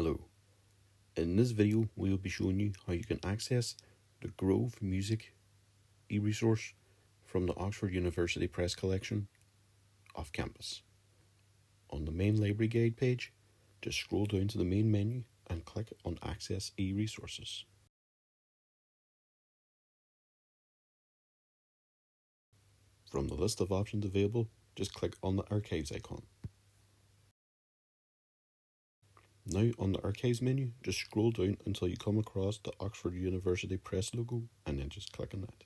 Hello, in this video we will be showing you how you can access the Grove Music e-resource from the Oxford University Press collection off campus. On the main library guide page, just scroll down to the main menu and click on Access e-resources. From the list of options available, just click on the Archives icon. Now on the Archives menu, just scroll down until you come across the Oxford University Press logo and then just click on that.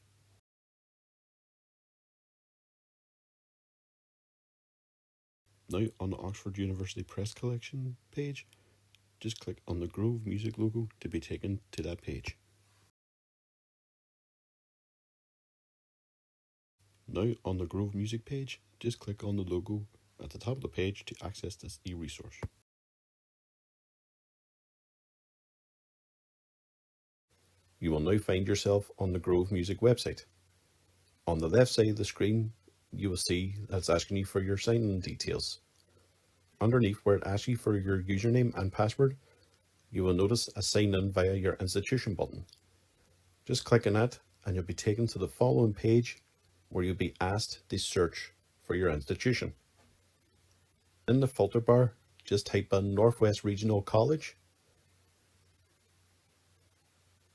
Now on the Oxford University Press collection page, just click on the Grove Music logo to be taken to that page. Now on the Grove Music page, just click on the logo at the top of the page to access this e-resource. You will now find yourself on the Grove Music website. On the left side of the screen, you will see that it's asking you for your sign-in details. Underneath where it asks you for your username and password, you will notice a sign in via your institution button. Just click on that and you'll be taken to the following page where you'll be asked to search for your institution. In the filter bar, just type in Northwest Regional College,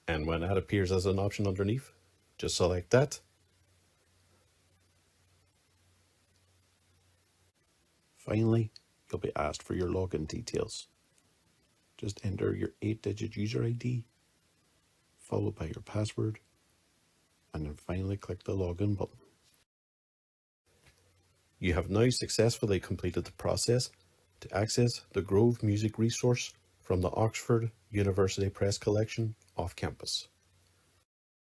and when that appears as an option underneath, just select that. Finally, you'll be asked for your login details. Just enter your 8-digit user ID, followed by your password, and then finally click the login button. You have now successfully completed the process to access the Grove Music resource from the Oxford University Press collection off campus.